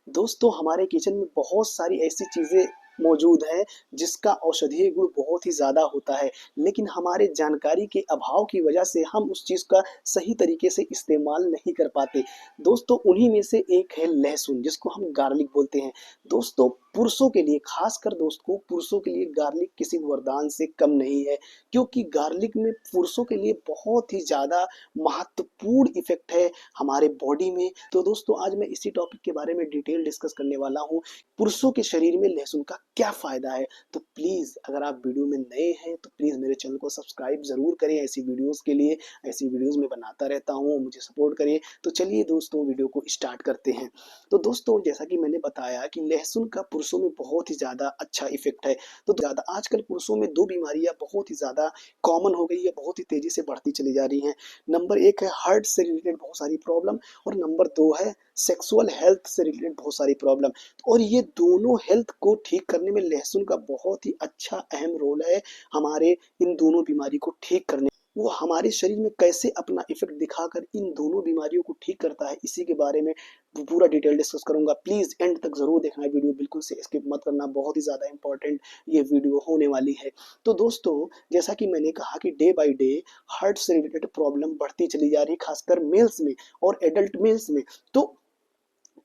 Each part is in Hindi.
दोस्तों हमारे किचन में बहुत सारी ऐसी चीज़ें मौजूद हैं जिसका औषधीय गुण बहुत ही ज़्यादा होता है, लेकिन हमारे जानकारी के अभाव की वजह से हम उस चीज़ का सही तरीके से इस्तेमाल नहीं कर पाते। दोस्तों उन्हीं में से एक है लहसुन, जिसको हम गार्लिक बोलते हैं। दोस्तों पुरुषों के लिए, खासकर दोस्तों पुरुषों के लिए गार्लिक किसी वरदान से कम नहीं है, क्योंकि गार्लिक में पुरुषों के लिए बहुत ही ज़्यादा महत्वपूर्ण इफ़ेक्ट है हमारे बॉडी में। तो दोस्तों आज मैं इसी टॉपिक के बारे में डिटेल डिस्कस करने वाला हूँ, पुरुषों के शरीर में लहसुन का क्या फ़ायदा है। तो प्लीज़ अगर आप वीडियो में नए हैं तो प्लीज़ मेरे चैनल को सब्सक्राइब ज़रूर करें। ऐसी वीडियोज़ के लिए, ऐसी वीडियोज़ मैं बनाता रहता हूँ, मुझे सपोर्ट करिए। तो चलिए दोस्तों वीडियो को स्टार्ट करते हैं। तो दोस्तों जैसा कि मैंने बताया कि लहसुन का पुरुषों में बहुत ही ज़्यादा अच्छा इफ़ेक्ट है। तो ज़्यादा आजकल पुरुषों में 2 बीमारियाँ बहुत ही ज़्यादा कॉमन हो गई है, बहुत ही तेज़ी से बढ़ती चली जा रही हैं। नंबर 1 है हार्ट से रिलेटेड बहुत सारी प्रॉब्लम, और नंबर 2 है सेक्सुअल हेल्थ से रिलेटेड बहुत सारी प्रॉब्लम। और ये दोनों हेल्थ को ठीक करने में लहसुन का बहुत ही अच्छा अहम रोल है। हमारे इन दोनों बीमारी को ठीक करने, वो हमारे शरीर में कैसे अपना इफेक्ट दिखाकर इन दोनों बीमारियों को ठीक करता है, इसी के बारे में पूरा डिटेल डिस्कस करूंगा। प्लीज एंड तक जरूर देखना है वीडियो, बिल्कुल से स्किप मत करना, बहुत ही ज्यादा इंपॉर्टेंट ये वीडियो होने वाली है। तो दोस्तों जैसा कि मैंने कहा कि डे बाय डे हार्ट से रिलेटेड प्रॉब्लम बढ़ती चली जा रही है, खासकर मेल्स में और एडल्ट मेल्स में। तो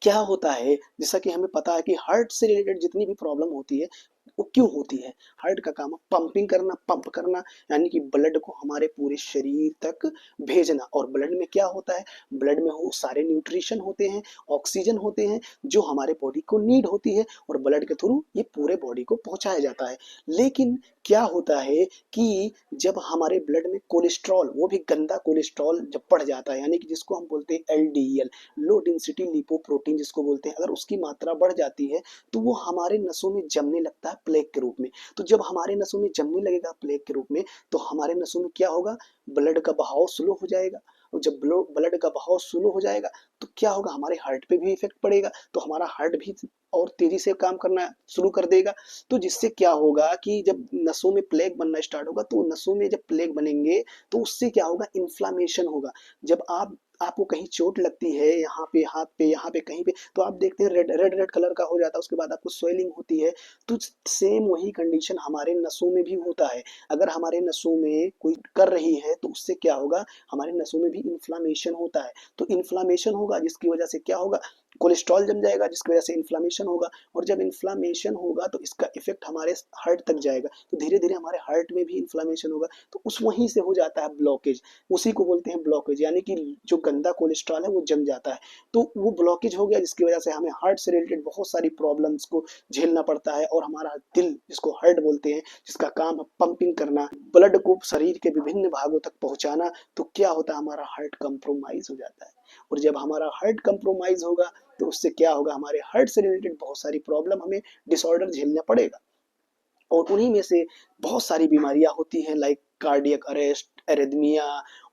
क्या होता है, जैसा कि हमें पता है कि हार्ट से रिलेटेड जितनी भी प्रॉब्लम होती है वो क्यों होती है। हार्ट का काम है पंपिंग करना, पंप करना, यानी कि ब्लड को हमारे पूरे शरीर तक भेजना। और ब्लड में क्या होता है, ब्लड में वो सारे न्यूट्रिशन होते हैं, ऑक्सीजन होते हैं जो हमारे बॉडी को नीड होती है, और ब्लड के थ्रू ये पूरे बॉडी को पहुंचाया जाता है। लेकिन क्या होता है कि जब हमारे ब्लड में कोलेस्ट्रॉल, वो भी गंदा कोलेस्ट्रॉल जब बढ़ जाता है, यानी कि जिसको हम बोलते हैं एलडीएल, लो डेंसिटी लिपोप्रोटीन जिसको बोलते हैं, अगर उसकी मात्रा बढ़ जाती है तो वो हमारे नसों में जमने लगता है प्लेग के रूप में। तो जब हमारे नसों में जमने लगेगा प्लेग के रूप में, तो हमारे नसों में क्या होगा, ब्लड का बहाव स्लो हो जाएगा। और जब ब्लड का बहाव स्लो हो जाएगा तो क्या होगा, हमारे हार्ट पे भी इफेक्ट पड़ेगा, तो हमारा हार्ट भी और तेजी से काम करना शुरू कर देगा। तो जिससे क्या होगा कि जब नसों में प्लेग बनना स्टार्ट होगा, तो नसों में जब प्लेग बनेंगे तो उससे क्या होगा, इन्फ्लामेशन होगा। जब आपको कहीं चोट लगती है, यहाँ पे, हाथ पे, यहाँ पे, कहीं पे, तो आप देखते हैं रेड रेड रेड कलर का हो जाता है, उसके बाद आपको स्वेलिंग होती है। तो सेम वही कंडीशन हमारे नसों में भी होता है। अगर हमारे नसों में कोई कर रही है तो उससे क्या होगा, हमारे नसों में भी इन्फ्लामेशन होता है। तो इन्फ्लामेशन होगा जिसकी वजह से क्या होगा, कोलेस्ट्रॉल जम जाएगा जिसकी वजह से इन्फ्लामेशन होगा। और जब इन्फ्लामेशन होगा तो इसका इफेक्ट हमारे हार्ट तक जाएगा, तो धीरे धीरे हमारे हार्ट में भी इन्फ्लामेशन होगा, तो उस वहीं से हो जाता है ब्लॉकेज। उसी को बोलते हैं ब्लॉकेज, यानी कि जो गंदा कोलेस्ट्रॉल है वो जम जाता है, तो वो ब्लॉकेज हो गया, जिसकी वजह से हमें हार्ट से रिलेटेड बहुत सारी प्रॉब्लम्स को झेलना पड़ता है। और हमारा दिल, जिसको हार्ट बोलते हैं, जिसका काम है पंपिंग करना, ब्लड को शरीर के विभिन्न भागों तक पहुंचाना, तो क्या होता है, हमारा हार्ट कंप्रोमाइज हो जाता है। और जब हमारा हार्ट कंप्रोमाइज होगा तो उससे क्या होगा, हमारे हार्ट से रिलेटेड बहुत सारी प्रॉब्लम, हमें डिसऑर्डर झेलना पड़ेगा। और उन्हीं में से बहुत सारी बीमारियां होती हैं, लाइक कार्डियक अरेस्ट, एरिथमिया,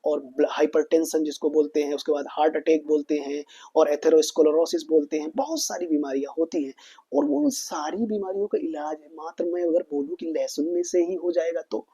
और हाइपरटेंशन जिसको बोलते हैं, उसके बाद हार्ट अटैक बोलते हैं, और एथेरोस्क्लेरोसिस बोलते हैं। बहुत सारी बीमारियां होती हैं, और वो सारी बीमारियों का इलाज है मात्र, मैं अगर बोलूं कि लहसुन में से ही हो जाएगा तो।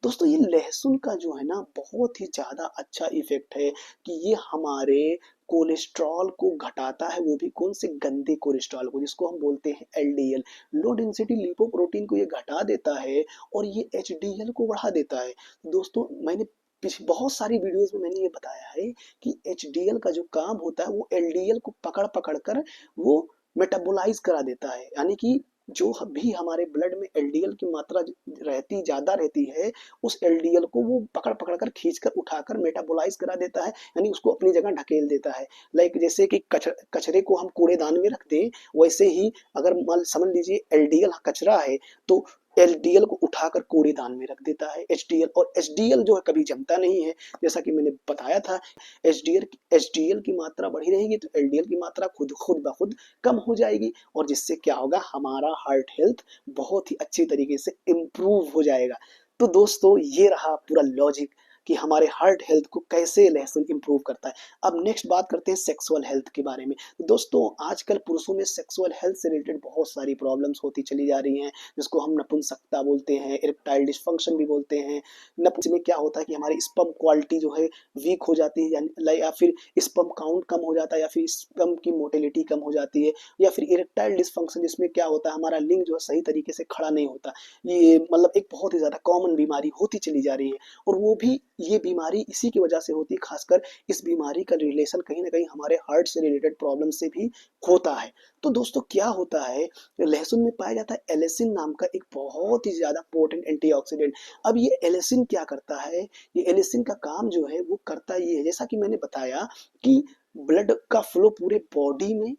दोस्तों ये लहसुन का जो है ना बहुत ही ज़्यादा अच्छा इफेक्ट है कि ये हमारे कोलेस्ट्रॉल को घटाता है, वो भी कौन से गंदे कोलेस्ट्रॉल को, जिसको हम बोलते हैं एलडीएल, लो डेंसिटी लिपोप्रोटीन को ये घटा देता है, और ये एचडीएल को बढ़ा देता है। दोस्तों मैंने बहुत सारी वीडियोस में मैंने ये बताया है कि एचडीएल का जो काम होता है वो एलडीएल को पकड़ पकड़ कर वो मेटाबोलाइज करा देता है, यानी कि जो भी हमारे ब्लड में एलडीएल की मात्रा रहती ज़्यादा रहती है, उस एलडीएल को वो पकड़ पकड़ कर खींच कर उठाकर मेटाबोलाइज करा देता है, यानी उसको अपनी जगह ढकेल देता है। लाइक जैसे कि कचरे को हम कूड़ेदान में रख दें, वैसे ही अगर मान समझ लीजिए एलडीएल कचरा है, तो एलडीएल को उठाकर कूड़ेदान में रख देता है एचडीएल। और एचडीएल जो है कभी जमता नहीं है, जैसा कि मैंने बताया था। एचडीएल की मात्रा बढ़ी रहेगी तो एलडीएल की मात्रा खुद खुद ब खुद कम हो जाएगी, और जिससे क्या होगा, हमारा हार्ट हेल्थ बहुत ही अच्छी तरीके से इम्प्रूव हो जाएगा। तो दोस्तों ये रहा पूरा लॉजिक, कि हमारे हार्ट हेल्थ को कैसे लहसुन इंप्रूव करता है। अब नेक्स्ट बात करते हैं सेक्सुअल हेल्थ के बारे में। तो दोस्तों आजकल पुरुषों में सेक्सुअल हेल्थ से रिलेटेड बहुत सारी प्रॉब्लम्स होती चली जा रही हैं, जिसको हम नपुंसकता बोलते हैं, इरेक्टाइल डिस्फंक्शन भी बोलते हैं। नपुंसक में क्या होता है कि हमारी स्पर्म क्वालिटी जो है वीक हो जाती है, या फिर स्पर्म काउंट कम हो जाता है, या फिर स्पर्म की मोटिलिटी कम हो जाती है, या फिर इरेक्टाइल डिस्फंक्शन जिसमें क्या होता है हमारा लिंग जो है सही तरीके से खड़ा नहीं होता। ये मतलब एक बहुत ही ज़्यादा कॉमन बीमारी होती चली जा रही है, और वो भी ये बीमारी इसी की वजह से होती है। खासकर इस बीमारी का रिलेशन कहीं ना कहीं हमारे हार्ट से रिलेटेड प्रॉब्लम से भी होता है। तो दोस्तों क्या होता है, लहसुन में पाया जाता है एलिसिन नाम का एक बहुत ही ज़्यादा पोटेंट एंटीऑक्सीडेंट। अब ये एलिसिन क्या करता है, ये एलिसिन का काम जो है वो करता ये है, जैसा कि मैंने बताया कि ब्लड का फ्लो पूरे बॉडी में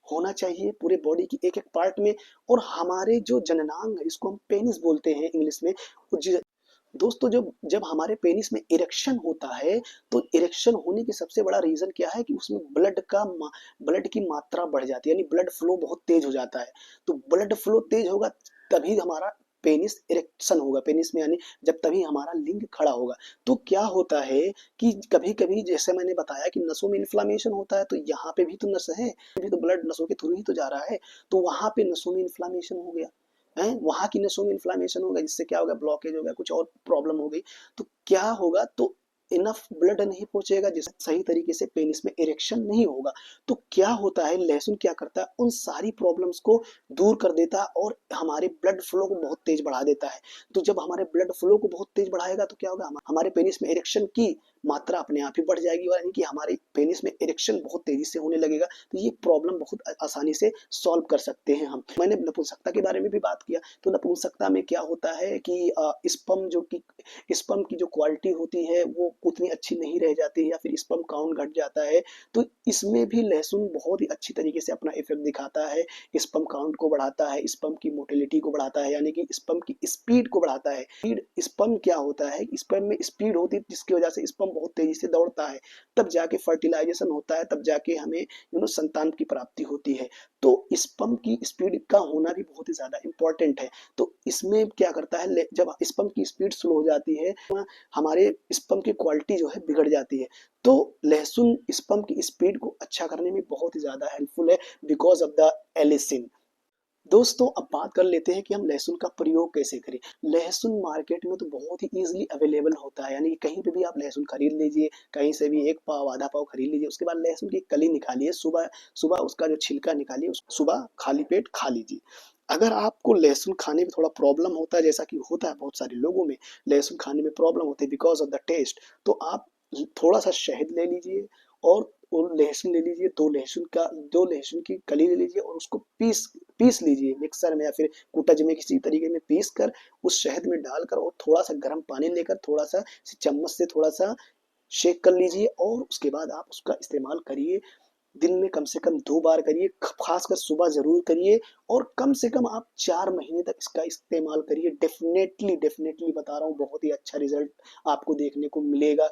होना चाहिए, पूरे बॉडी की एक एक पार्ट में। और हमारे जो जननांग है, इसको हम पेनिस बोलते हैं इंग्लिश में। दोस्तों जब जब हमारे पेनिस में इरेक्शन होता है, तो इरेक्शन होने की सबसे बड़ा रीजन क्या है कि उसमें ब्लड की मात्रा बढ़ जाती है, यानी ब्लड फ्लो बहुत तेज हो जाता है। तो ब्लड फ्लो तेज होगा तभी हमारा पेनिस इरेक्शन होगा, पेनिस में यानी जब तभी हमारा लिंग खड़ा होगा। तो क्या होता है कि कभी कभी जैसे मैंने बताया कि नसों में इन्फ्लामेशन होता है, तो यहाँ पे भी तो नस है, भी तो ब्लड नसों के थ्रू ही तो जा रहा है, तो वहां पे नसों में इन्फ्लामेशन हो गया है, वहां की नसों में इन्फ्लामेशन होगा, जिससे क्या होगा, ब्लॉकेज हो गया, कुछ और प्रॉब्लम हो गई। तो क्या होगा, तो इनफ ब्लड नहीं पहुंचेगा, जिससे सही तरीके से पेनिस में इरेक्शन नहीं होगा। तो क्या होता है, लहसुन क्या करता है, उन सारी प्रॉब्लम्स को दूर कर देता है और हमारे ब्लड फ्लो को बहुत तेज बढ़ा देता है। तो जब हमारे ब्लड फ्लो को बहुत तेज बढ़ाएगा तो क्या होगा, हमारे पेनिस में इरेक्शन की मात्रा अपने आप ही बढ़ जाएगी, और यानी कि हमारे पेनिस में इरेक्शन बहुत तेजी से होने लगेगा। तो ये प्रॉब्लम बहुत आसानी से सॉल्व कर सकते हैं हम। मैंने नपुंसकता के बारे में भी बात किया, तो नपुंसकता में क्या होता है कि स्पर्म की जो क्वालिटी होती है वो उतनी अच्छी नहीं रह जाती है, या फिर स्पर्म काउंट घट जाता है। तो इसमें भी लहसुन बहुत ही अच्छी तरीके से अपना इफेक्ट दिखाता है, स्पर्म काउंट को बढ़ाता है, स्पर्म की मोटिलिटी को बढ़ाता है, यानी कि स्पर्म की स्पीड को बढ़ाता है। स्पर्म क्या होता है, स्पर्म में स्पीड होती है, जिसकी वजह से स्पर्म बहुत तेजी से दौड़ता है, तब जाके फर्टिलाइजेशन होता है, तब जाके हमें संतान की प्राप्ति होती है। तो स्पर्म की स्पीड का होना भी बहुत ही ज्यादा इंपॉर्टेंट है। तो इसमें क्या करता है, जब स्पर्म की स्पीड स्लो हो जाती है, हमारे स्पर्म की क्वालिटी जो है बिगड़ जाती है। तो लहसुन स्पर्म की स्पीड को अच्छा करने में बहुत ही ज्यादा हेल्पफुल है, बिकॉज ऑफ द एलिसिन। दोस्तों अब बात कर लेते हैं कि हम लहसुन का प्रयोग कैसे करें। लहसुन मार्केट में तो बहुत ही ईजिली अवेलेबल होता है, यानी कि कहीं पे भी आप लहसुन खरीद लीजिए, कहीं से भी एक पाव आधा पाव खरीद लीजिए। उसके बाद लहसुन की कली निकालिए, सुबह सुबह उसका जो छिलका निकालिए, सुबह खाली पेट खा लीजिए। अगर आपको लहसुन खाने में थोड़ा प्रॉब्लम होता है, जैसा कि होता है बहुत सारे लोगों में, लहसुन खाने में प्रॉब्लम होती है बिकॉज ऑफ द टेस्ट, तो आप थोड़ा सा शहद ले लीजिए, और लहसुन ले लीजिए, दो लहसुन की कली ले लीजिए, और उसको पीस पीस लीजिए मिक्सर में, या फिर कुटज में किसी तरीके में पीस कर उस शहद में डालकर, और थोड़ा सा गर्म पानी लेकर थोड़ा सा चम्मच से थोड़ा सा शेक कर लीजिए, और उसके बाद आप उसका इस्तेमाल करिए। दिन में कम से कम 2 बार करिए, खासकर सुबह ज़रूर करिए, और कम से कम आप 4 महीने तक इसका इस्तेमाल करिए। डेफ़िनेटली, डेफ़िनेटली बता रहा हूँ, बहुत ही अच्छा रिज़ल्ट आपको देखने को मिलेगा।